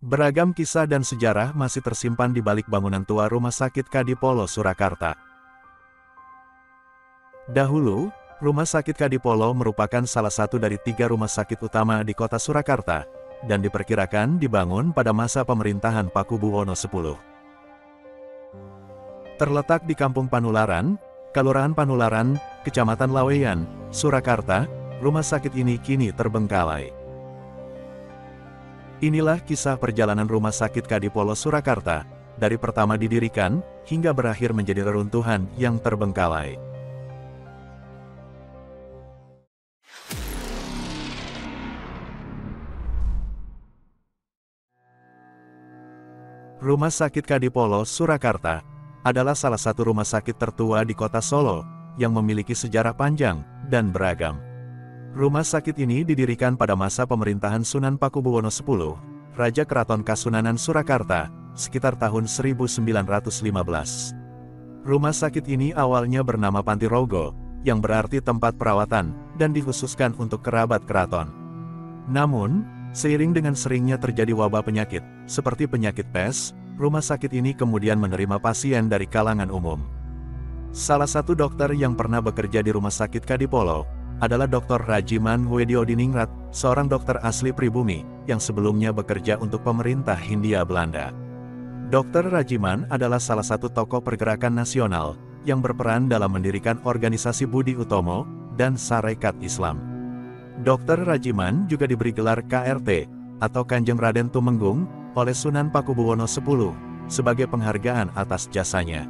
Beragam kisah dan sejarah masih tersimpan di balik bangunan tua Rumah Sakit Kadipolo Surakarta. Dahulu, Rumah Sakit Kadipolo merupakan salah satu dari 3 rumah sakit utama di kota Surakarta, dan diperkirakan dibangun pada masa pemerintahan Pakubuwono X. Terletak di Kampung Panularan, Kelurahan Panularan, Kecamatan Laweyan, Surakarta, rumah sakit ini kini terbengkalai. Inilah kisah perjalanan Rumah Sakit Kadipolo Surakarta, dari pertama didirikan, hingga berakhir menjadi reruntuhan yang terbengkalai. Rumah Sakit Kadipolo Surakarta adalah salah satu rumah sakit tertua di kota Solo, yang memiliki sejarah panjang dan beragam. Rumah sakit ini didirikan pada masa pemerintahan Sunan Pakubuwono X, Raja Keraton Kasunanan Surakarta, sekitar tahun 1915. Rumah sakit ini awalnya bernama Panti Rogo, yang berarti tempat perawatan, dan dikhususkan untuk kerabat keraton. Namun, seiring dengan seringnya terjadi wabah penyakit, seperti penyakit pes, rumah sakit ini kemudian menerima pasien dari kalangan umum. Salah satu dokter yang pernah bekerja di Rumah Sakit Kadipolo adalah Dr. Rajiman Wediodiningrat, seorang dokter asli pribumi, yang sebelumnya bekerja untuk pemerintah Hindia Belanda. Dr. Rajiman adalah salah satu tokoh pergerakan nasional, yang berperan dalam mendirikan organisasi Budi Utomo, dan Sarekat Islam. Dr. Rajiman juga diberi gelar KRT, atau Kanjeng Raden Tumenggung, oleh Sunan Pakubuwono X, sebagai penghargaan atas jasanya.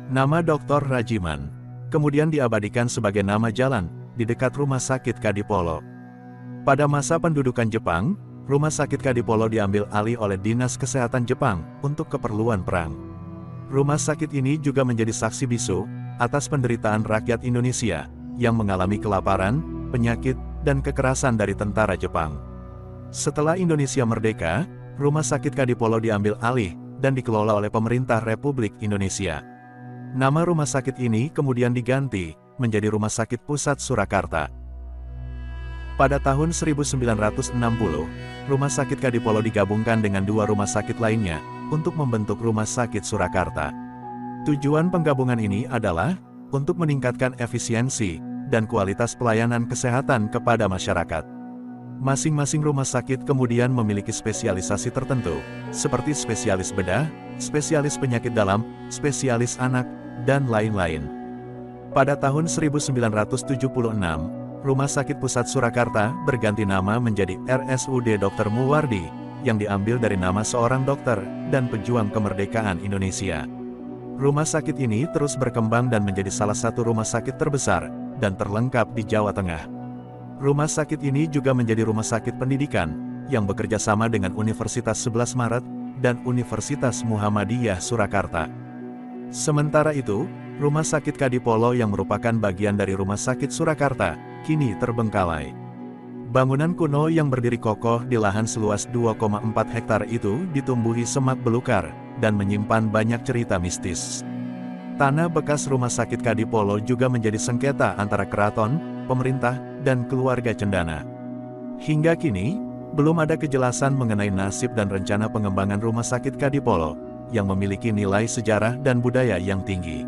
Nama Dr. Rajiman kemudian diabadikan sebagai nama jalan di dekat Rumah Sakit Kadipolo. Pada masa pendudukan Jepang, Rumah Sakit Kadipolo diambil alih oleh Dinas Kesehatan Jepang untuk keperluan perang. Rumah sakit ini juga menjadi saksi bisu atas penderitaan rakyat Indonesia yang mengalami kelaparan, penyakit, dan kekerasan dari tentara Jepang. Setelah Indonesia merdeka, Rumah Sakit Kadipolo diambil alih dan dikelola oleh pemerintah Republik Indonesia. Nama rumah sakit ini kemudian diganti menjadi Rumah Sakit Pusat Surakarta. Pada tahun 1960, Rumah Sakit Kadipolo digabungkan dengan 2 rumah sakit lainnya untuk membentuk Rumah Sakit Surakarta. Tujuan penggabungan ini adalah untuk meningkatkan efisiensi dan kualitas pelayanan kesehatan kepada masyarakat. Masing-masing rumah sakit kemudian memiliki spesialisasi tertentu, seperti spesialis bedah, spesialis penyakit dalam, spesialis anak, dan lain-lain. Pada tahun 1976, Rumah Sakit Pusat Surakarta berganti nama menjadi RSUD Dr. Muwardi, yang diambil dari nama seorang dokter dan pejuang kemerdekaan Indonesia. Rumah sakit ini terus berkembang dan menjadi salah satu rumah sakit terbesar dan terlengkap di Jawa Tengah. Rumah sakit ini juga menjadi rumah sakit pendidikan, yang bekerja sama dengan Universitas 11 Maret dan Universitas Muhammadiyah Surakarta. Sementara itu, Rumah Sakit Kadipolo yang merupakan bagian dari Rumah Sakit Surakarta, kini terbengkalai. Bangunan kuno yang berdiri kokoh di lahan seluas 2,4 hektar itu ditumbuhi semak belukar, dan menyimpan banyak cerita mistis. Tanah bekas Rumah Sakit Kadipolo juga menjadi sengketa antara keraton, pemerintah, dan keluarga cendana. Hingga kini, belum ada kejelasan mengenai nasib dan rencana pengembangan Rumah Sakit Kadipolo, yang memiliki nilai sejarah dan budaya yang tinggi.